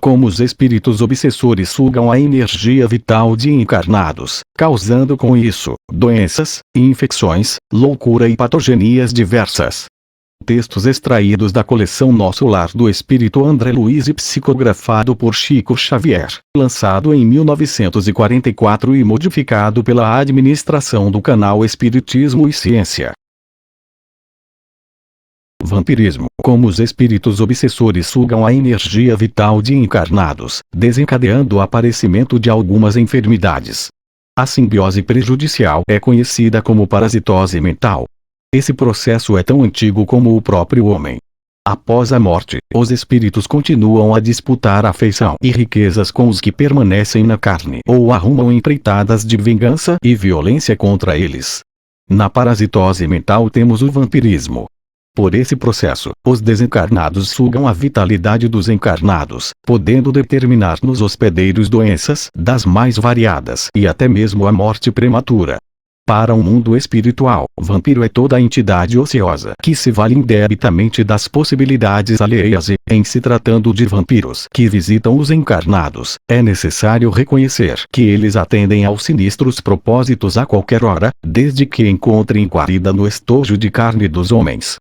como os espíritos obsessores sugam a energia vital de encarnados, causando com isso doenças, infecções, loucura e patogenias diversas. Textos extraídos da coleção Nosso Lar do Espírito André Luiz e psicografado por Chico Xavier, lançado em 1944 e modificado pela administração do canal Espiritismo e Ciência. Vampirismo. Como os espíritos obsessores sugam a energia vital de encarnados, desencadeando o aparecimento de algumas enfermidades. A simbiose prejudicial é conhecida como parasitose mental. Esse processo é tão antigo como o próprio homem. Após a morte, os espíritos continuam a disputar afeição e riquezas com os que permanecem na carne ou arrumam empreitadas de vingança e violência contra eles. Na parasitose mental temos o vampirismo. Por esse processo, os desencarnados sugam a vitalidade dos encarnados, podendo determinar nos hospedeiros doenças das mais variadas e até mesmo a morte prematura. Para o mundo espiritual, vampiro é toda entidade ociosa que se vale indebitamente das possibilidades alheias e, em se tratando de vampiros que visitam os encarnados, é necessário reconhecer que eles atendem aos sinistros propósitos a qualquer hora, desde que encontrem guarida no estojo de carne dos homens.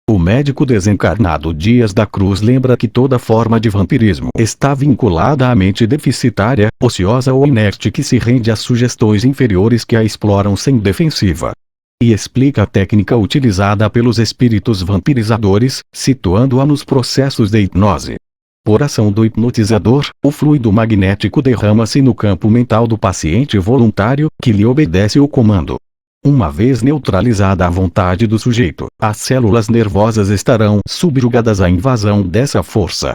O médico desencarnado Dias da Cruz lembra que toda forma de vampirismo está vinculada à mente deficitária, ociosa ou inerte que se rende às sugestões inferiores que a exploram sem defensiva. E explica a técnica utilizada pelos espíritos vampirizadores, situando-a nos processos de hipnose. Por ação do hipnotizador, o fluido magnético derrama-se no campo mental do paciente voluntário, que lhe obedece o comando. Uma vez neutralizada a vontade do sujeito, as células nervosas estarão subjugadas à invasão dessa força.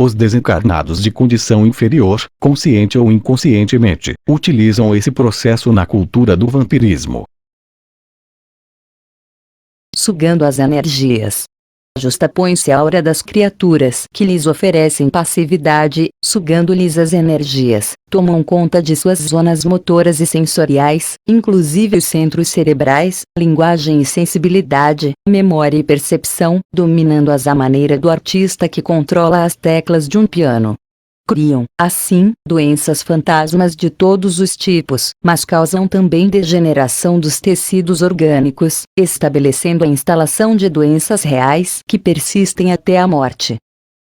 Os desencarnados de condição inferior, consciente ou inconscientemente, utilizam esse processo na cultura do vampirismo. Sugando as energias. Justapõe-se a aura das criaturas que lhes oferecem passividade, sugando-lhes as energias, tomam conta de suas zonas motoras e sensoriais, inclusive os centros cerebrais, linguagem e sensibilidade, memória e percepção, dominando-as à maneira do artista que controla as teclas de um piano. Criam, assim, doenças fantasmas de todos os tipos, mas causam também degeneração dos tecidos orgânicos, estabelecendo a instalação de doenças reais que persistem até a morte.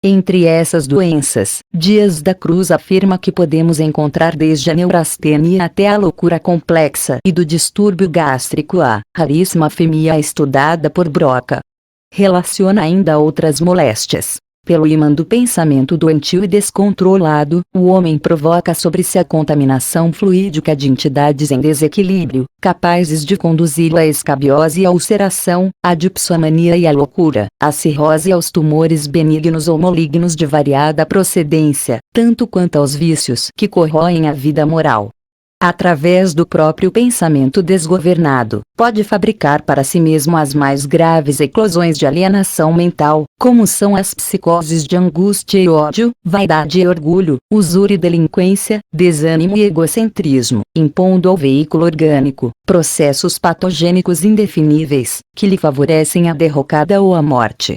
Entre essas doenças, Dias da Cruz afirma que podemos encontrar desde a neurastenia até a loucura complexa e do distúrbio gástrico a raríssima afemia estudada por Broca. Relaciona ainda outras moléstias. Pelo ímã do pensamento doentio e descontrolado, o homem provoca sobre si a contaminação fluídica de entidades em desequilíbrio, capazes de conduzi-lo à escabiose e à ulceração, à dipsomania e à loucura, à cirrose e aos tumores benignos ou malignos de variada procedência, tanto quanto aos vícios que corroem a vida moral. Através do próprio pensamento desgovernado, pode fabricar para si mesmo as mais graves eclosões de alienação mental, como são as psicoses de angústia e ódio, vaidade e orgulho, usura e delinquência, desânimo e egocentrismo, impondo ao veículo orgânico processos patogênicos indefiníveis, que lhe favorecem a derrocada ou a morte.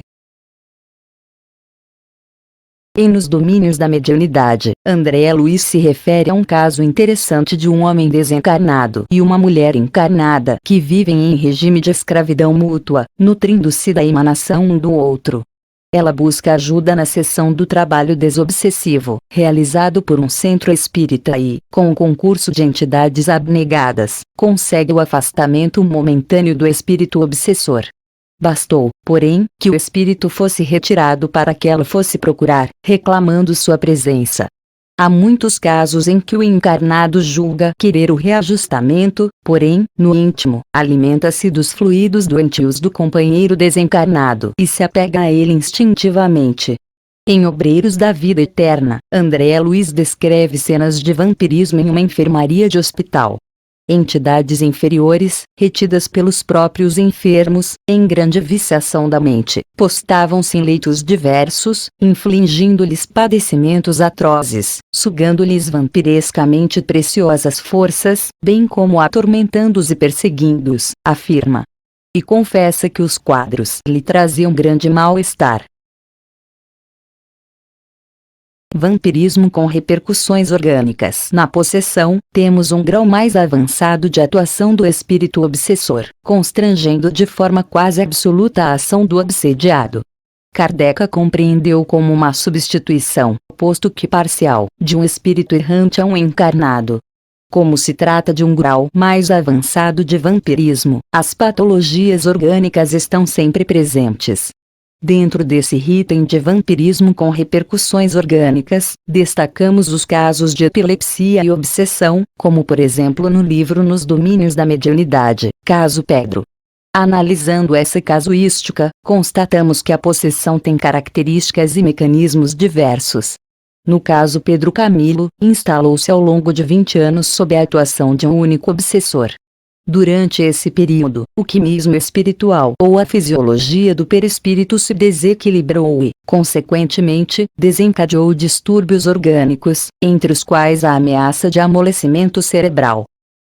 E nos domínios da mediunidade, André Luiz se refere a um caso interessante de um homem desencarnado e uma mulher encarnada que vivem em regime de escravidão mútua, nutrindo-se da emanação um do outro. Ela busca ajuda na sessão do trabalho desobsessivo, realizado por um centro espírita e, com o concurso de entidades abnegadas, consegue o afastamento momentâneo do espírito obsessor. Bastou, porém, que o espírito fosse retirado para que ela fosse procurar, reclamando sua presença. Há muitos casos em que o encarnado julga querer o reajustamento, porém, no íntimo, alimenta-se dos fluidos doentios do companheiro desencarnado e se apega a ele instintivamente. Em Obreiros da Vida Eterna, André Luiz descreve cenas de vampirismo em uma enfermaria de hospital. Entidades inferiores, retidas pelos próprios enfermos, em grande viciação da mente, postavam-se em leitos diversos, infligindo-lhes padecimentos atrozes, sugando-lhes vampirescamente preciosas forças, bem como atormentando-os e perseguindo-os, afirma. E confessa que os quadros lhe traziam grande mal-estar. Vampirismo com repercussões orgânicas. Na possessão, temos um grau mais avançado de atuação do espírito obsessor, constrangendo de forma quase absoluta a ação do obsediado. Kardec a compreendeu como uma substituição, posto que parcial, de um espírito errante a um encarnado. Como se trata de um grau mais avançado de vampirismo, as patologias orgânicas estão sempre presentes. Dentro desse item de vampirismo com repercussões orgânicas, destacamos os casos de epilepsia e obsessão, como por exemplo no livro Nos Domínios da Mediunidade, caso Pedro. Analisando essa casuística, constatamos que a possessão tem características e mecanismos diversos. No caso Pedro Camilo, instalou-se ao longo de 20 anos sob a atuação de um único obsessor. Durante esse período, o quimismo espiritual ou a fisiologia do perispírito se desequilibrou e, consequentemente, desencadeou distúrbios orgânicos, entre os quais a ameaça de amolecimento cerebral.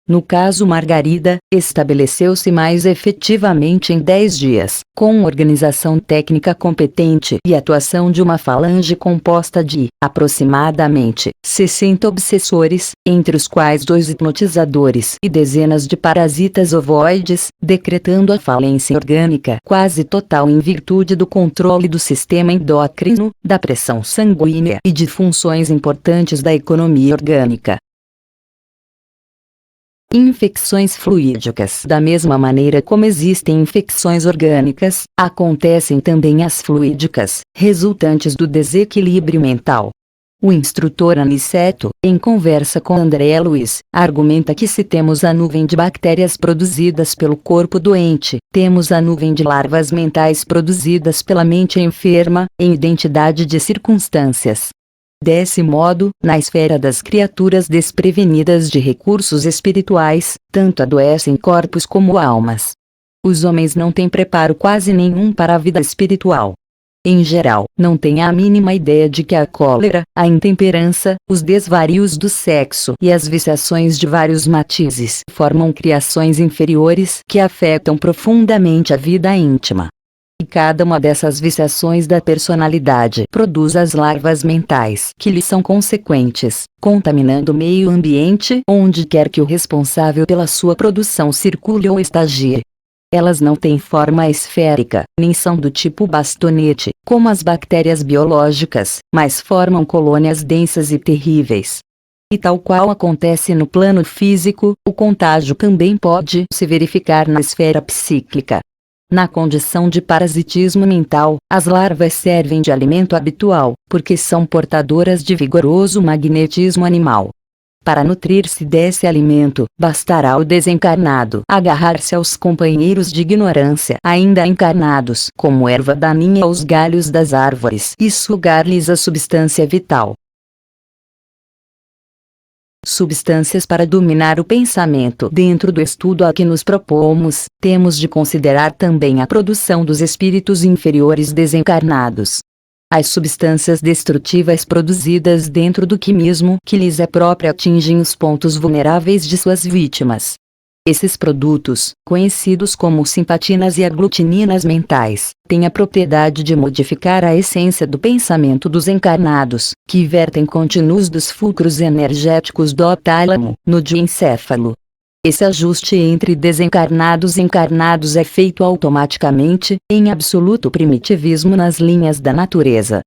No caso Margarida, estabeleceu-se mais efetivamente em 10 dias, com organização técnica competente e atuação de uma falange composta de, aproximadamente, 60 obsessores, entre os quais 2 hipnotizadores e dezenas de parasitas ovoides, decretando a falência orgânica quase total em virtude do controle do sistema endócrino, da pressão sanguínea e de funções importantes da economia orgânica. Infecções fluídicas. Da mesma maneira como existem infecções orgânicas, acontecem também as fluídicas, resultantes do desequilíbrio mental. O instrutor Aniceto, em conversa com André Luiz, argumenta que se temos a nuvem de bactérias produzidas pelo corpo doente, temos a nuvem de larvas mentais produzidas pela mente enferma, em identidade de circunstâncias. Desse modo, na esfera das criaturas desprevenidas de recursos espirituais, tanto adoecem corpos como almas. Os homens não têm preparo quase nenhum para a vida espiritual. Em geral, não têm a mínima ideia de que a cólera, a intemperança, os desvarios do sexo e as viciações de vários matizes formam criações inferiores que afetam profundamente a vida íntima. E cada uma dessas viciações da personalidade produz as larvas mentais que lhe são consequentes, contaminando o meio ambiente onde quer que o responsável pela sua produção circule ou estagie. Elas não têm forma esférica, nem são do tipo bastonete, como as bactérias biológicas, mas formam colônias densas e terríveis. E tal qual acontece no plano físico, o contágio também pode se verificar na esfera psíquica. Na condição de parasitismo mental, as larvas servem de alimento habitual, porque são portadoras de vigoroso magnetismo animal. Para nutrir-se desse alimento, bastará ao desencarnado agarrar-se aos companheiros de ignorância ainda encarnados, como erva daninha aos galhos das árvores, e sugar-lhes a substância vital. Substâncias para dominar o pensamento. Dentro do estudo a que nos propomos, temos de considerar também a produção dos espíritos inferiores desencarnados. As substâncias destrutivas produzidas dentro do quimismo que lhes é próprio atingem os pontos vulneráveis de suas vítimas. Esses produtos, conhecidos como simpatinas e aglutininas mentais, têm a propriedade de modificar a essência do pensamento dos encarnados, que vertem contínuos dos fulcros energéticos do tálamo, no diencéfalo. Esse ajuste entre desencarnados e encarnados é feito automaticamente, em absoluto primitivismo nas linhas da natureza.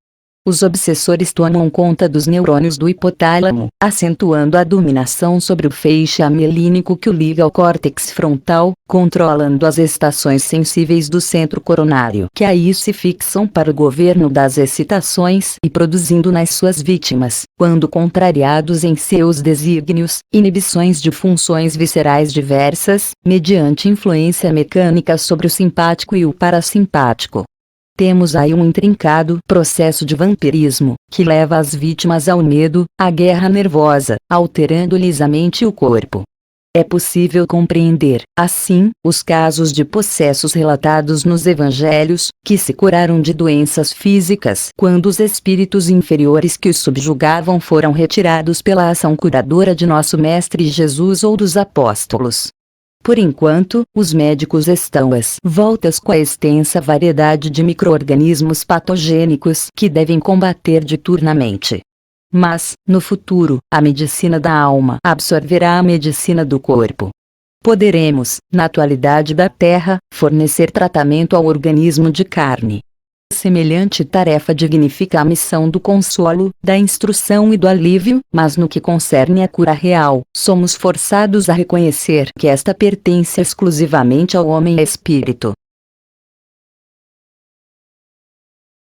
Os obsessores tomam conta dos neurônios do hipotálamo, acentuando a dominação sobre o feixe amelínico que o liga ao córtex frontal, controlando as estações sensíveis do centro coronário, que aí se fixam para o governo das excitações e produzindo nas suas vítimas, quando contrariados em seus desígnios, inibições de funções viscerais diversas, mediante influência mecânica sobre o simpático e o parasimpático. Temos aí um intrincado processo de vampirismo, que leva as vítimas ao medo, à guerra nervosa, alterando-lhes a mente e o corpo. É possível compreender, assim, os casos de possessos relatados nos evangelhos, que se curaram de doenças físicas quando os espíritos inferiores que os subjugavam foram retirados pela ação curadora de nosso Mestre Jesus ou dos apóstolos. Por enquanto, os médicos estão às voltas com a extensa variedade de micro-organismos patogênicos que devem combater diuturnamente. Mas, no futuro, a medicina da alma absorverá a medicina do corpo. Poderemos, na atualidade da Terra, fornecer tratamento ao organismo de carne. Semelhante tarefa dignifica a missão do consolo, da instrução e do alívio, mas no que concerne à cura real, somos forçados a reconhecer que esta pertence exclusivamente ao homem-espírito.